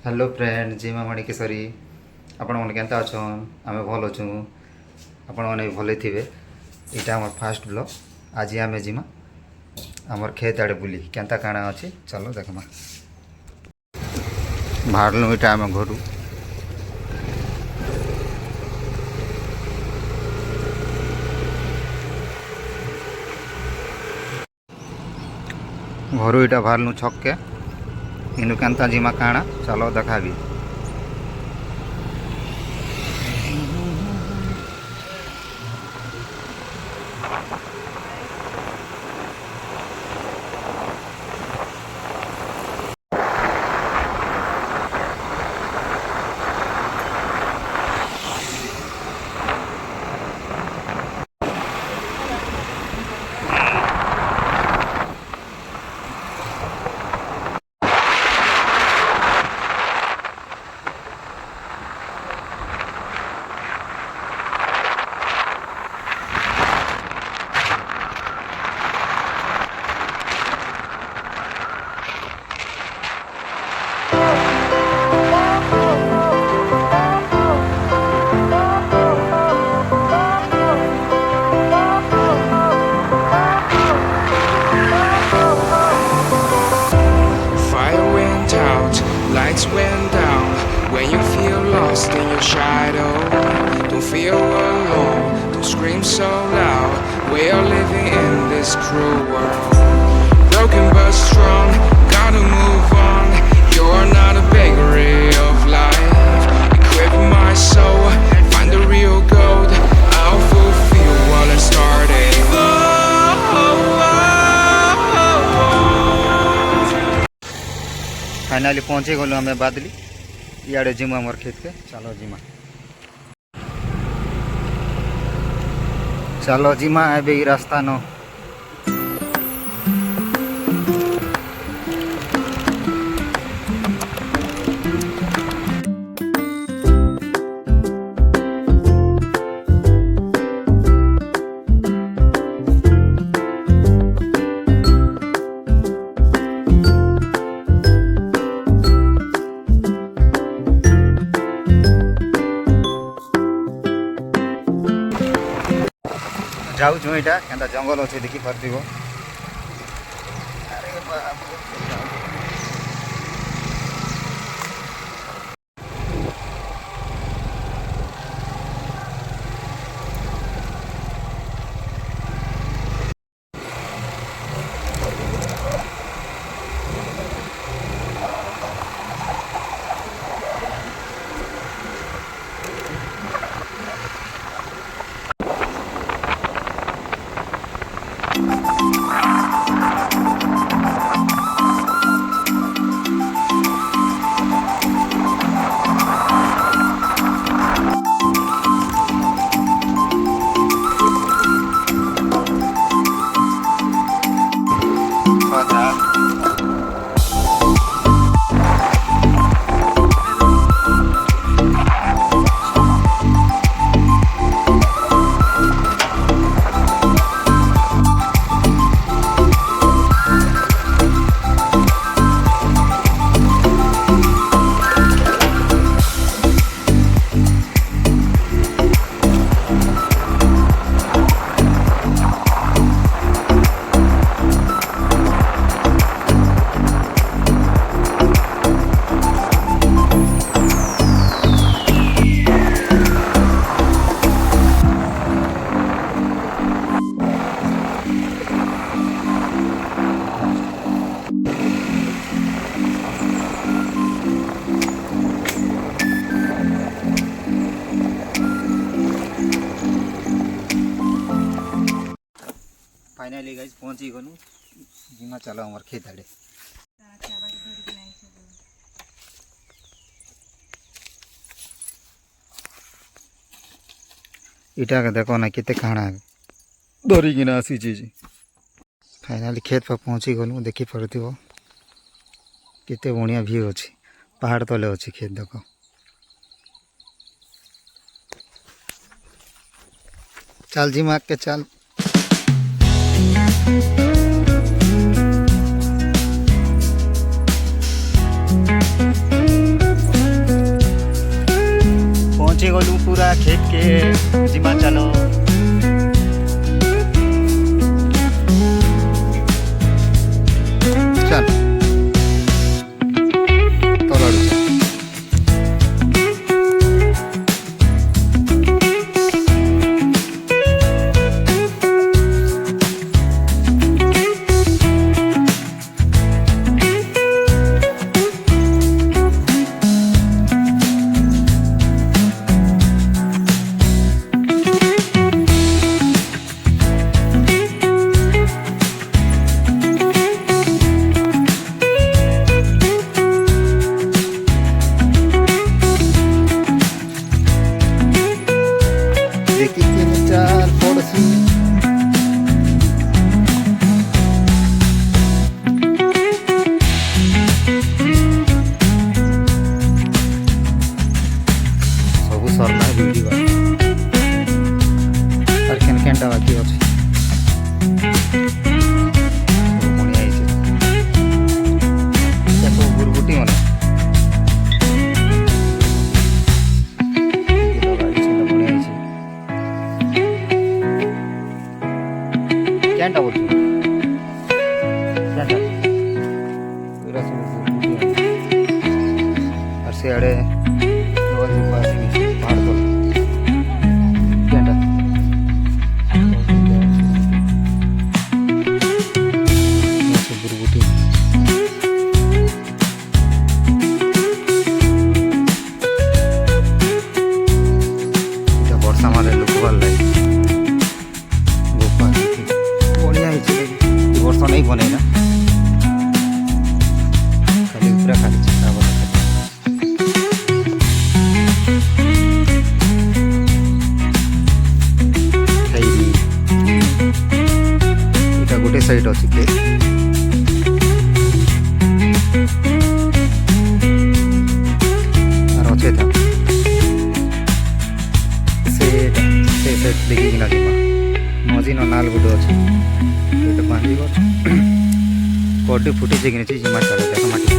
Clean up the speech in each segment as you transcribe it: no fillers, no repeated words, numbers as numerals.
Hello friend जीमा मणिकेशरी आपण मैंने केन्ता अच्छन आम भल अच्छु आपण मैंने भले थे। यहाँ आम फास्ट ब्लॉग आज आम जीमा आमर खेत आड़े बुली केन्ता काଣା अच्छी चलो देखमा। बाहरलु इटा आम घर घर इटा बाहरलु छक्के इनु केन्ता जीमा काଣା चलो देखा भी। Fire went out, lights went down. When you feel lost in your shadow, don't feel alone, don't scream so loud. We are living in this cruel world. Broken but strong, gotta move on. You're not a bakery of life. Equip my soul, find the real gold. I'll fulfill what I started. Finally पहुँचे गलु आम बादली इे जिमु आमर खेत के चलो जिमा ए रास्ता न जाऊँ यहाँ क्या जंगल अच्छे देखी पार्थ। फाइनाली गाइज पहुँची गलु जिमा चलो हमार खेत आड़े। इटा के देखो ना केते काଣା धरिकिना आसी चीज। फाइनाली खेत पर पहुँची गलु देखी पारुथिबो केते बढ़िया व्यू अच्छी पहाड़ तले अच्छी खेत देखो। चल जिमा के चल। पहुँची गलु पूरा खेत के जिमा चलो चल तलाडू सरला वीडियो और केन केनटा बाकी अछि बढ़िया आइছে देखो बुरबुटी मने बढ़िया आइছে केनटा बोलछु केनटा पूरा सब बुरबुटी और से आड़े वर्ष नहीं बने ना खाली पूरा खाली चिंता बना खाई गोटे साइड अच्छी के अच्छे था से साइड देखिए ना जीमा मझी न नाल गुटे अच्छे बांधी कड्डी फुटी कि जिमा चलो देख माटी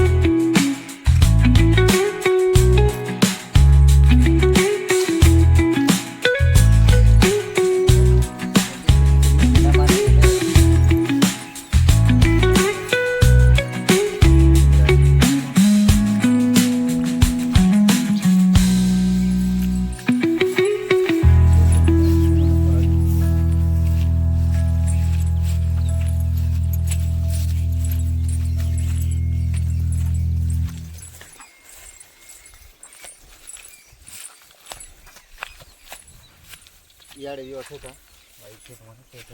इयाड़े भी अच्छे था भाई खेत माने खेत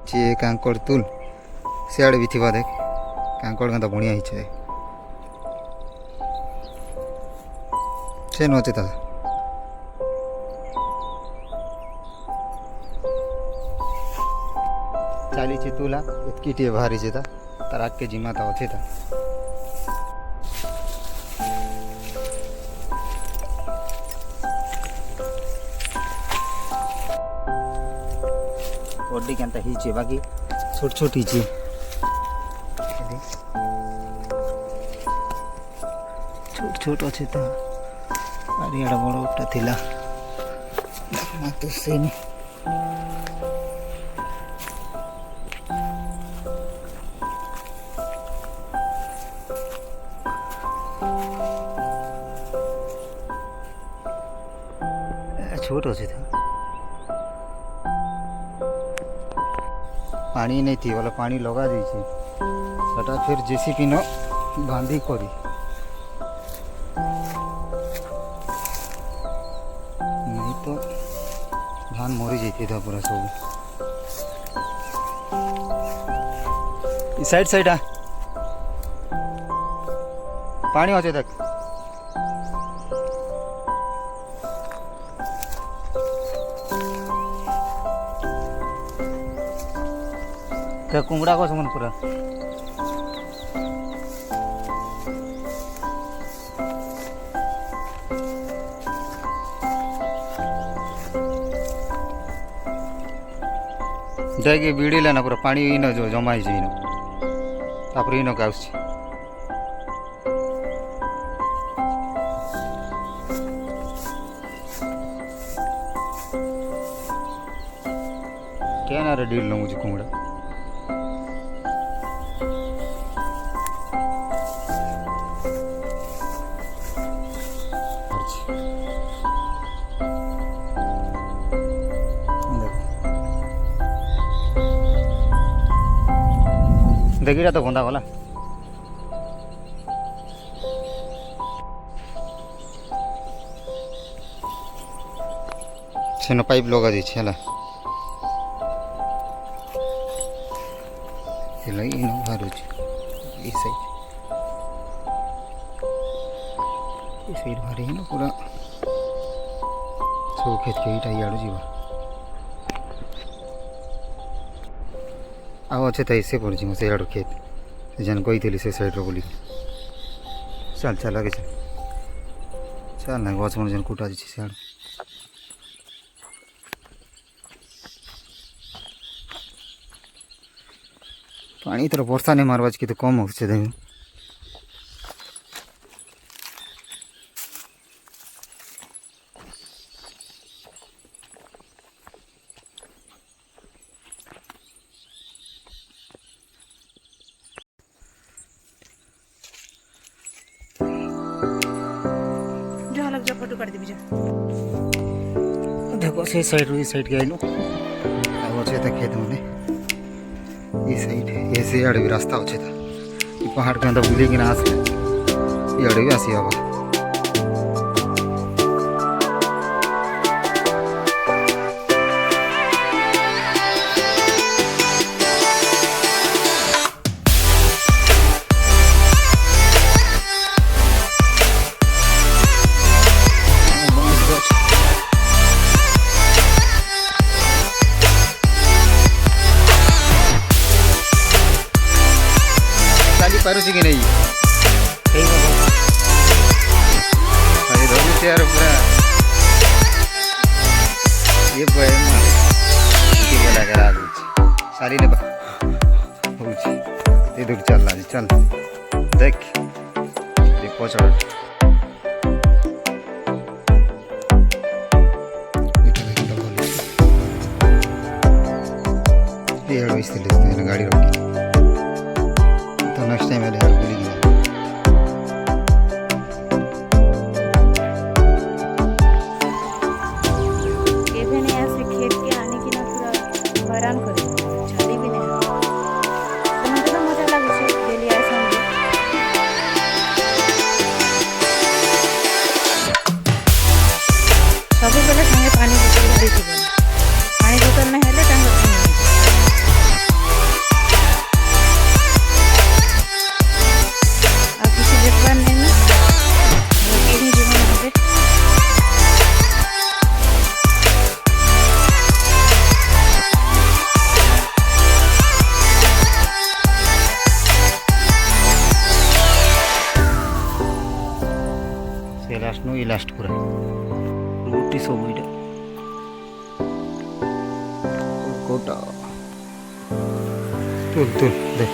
जे कांकड़ तुल सियाड़े भी थी देख कांकड़ का बढ़िया ही से नचे था चली तुला इतकी टे बाहरी से था तार आग के जिमा था अच्छे था कड्डी केनता ही बाकी छोट छोट ही छोट छोट अच्छे था अरे एड़ा बड़ उठा थिला तो सेम छोट अच्छे था पानी नहीं थी वाला पानी लगा दी सटा फिर जेसीपी न बांधी करी नहीं तो धान मरी जाती था पूरा सब साइड साइड पानी अच्छे तक कुंगड़ा को समन पूरा ଯାଇକି ବିଡ଼ିଲେ ନା ପୁରା ପାଣି ଇନ ଯେଉଁ ଜମା ହେଇଛି ଇନ ତାପରେ ଇନକୁ ଆସୁଛି। କେନାରେ ଡିଲ୍ ଲଙ୍ଗୁଛି କୁମଡ଼ା देखिटा तो बंदा गला सेनो पाइप लगा दी है इन बाहर साइड बाहर है ना पूरा सब खेत के ईटा इाड़ू जीव आउ अच्छे तो ऐसे पड़ी से आड़ खेत जेन कही से साइड्र बोल चल चल आगे चल चल ना गछ मन जेन कुटा से आड़ पानी तर वर्षा नहीं मारवा कि तो कम हो देख फोटो कर देबी देखो से साइड रू साइड के आइलु आ अच्छे तो खेत मैंने ये साइड है ये से आड़े भी रास्ता अच्छे था ये पहाड़ के अंदर बुली कि आस ये आड़े भी आसी आवा पारुची कि नहीं धरुचे यार पूरा ये सारी ने दूर चल रहा चल देख पचड़ गाड़ी रखी तो नेक्स्ट टाइम मेरे यार भूल गया कैसे नहीं ऐसे खेत के आने की ना पूरा हैरान कर झाड़ी भी नहीं तो मुझे तो मजा लगे से डेली ऐसा सभी बेले संगे पानी बोतल देती बन पानी बोतल नहीं हेले टांग लास्ट नु लास्ट पूरा रोटी सब इटा कोटा तुल तुल दे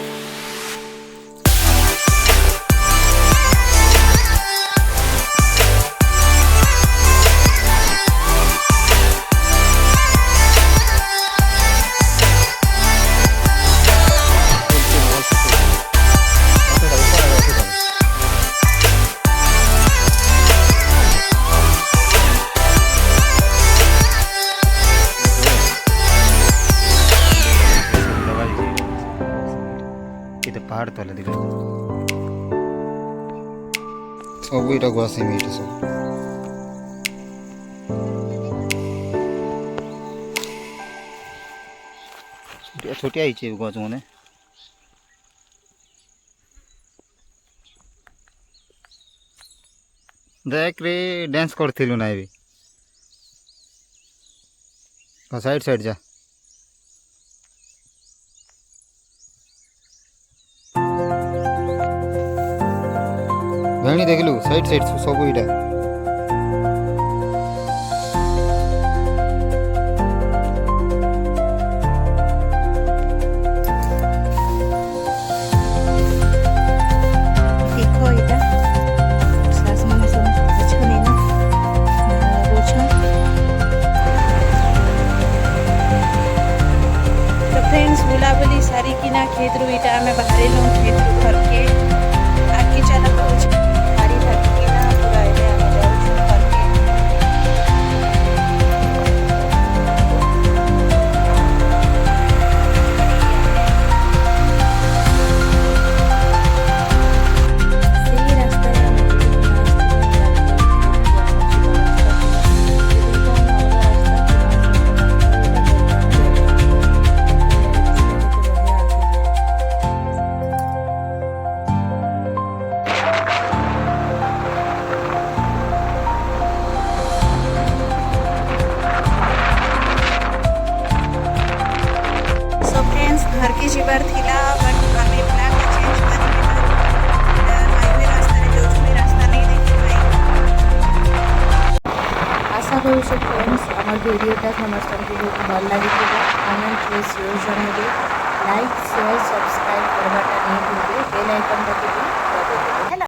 पहाड़ तले दिख सब इटा गुआसी मीट सब छोटिया ही गच मैंने देख रे डांस करथिलु ना भी साइड साइड जा भेणी देखलु साइड साइड सब इटा ना खेत रू इटा आमे बाहरी लो खेत रू घर के आगे चला पहुंच गाड़ी धक्की ना पूरा एने आमे जाऊ घर के सही रास्ता है सो फ्रेंड्स घर के जीवार थिला बट आमे प्लान चेंज कर हाईवे रास्ता रे जो भी रास्ता नहीं देखि पाई आशा करूँ फ्रेंड्स आम भिडियोटा समस्त बहुत भल लगी कमेंट रे शेयर जनाइबे लाइक शेयर सब्सक्राइब करवाटा नहीं भूलबे बेल आइकन टाके भी दबाइबे।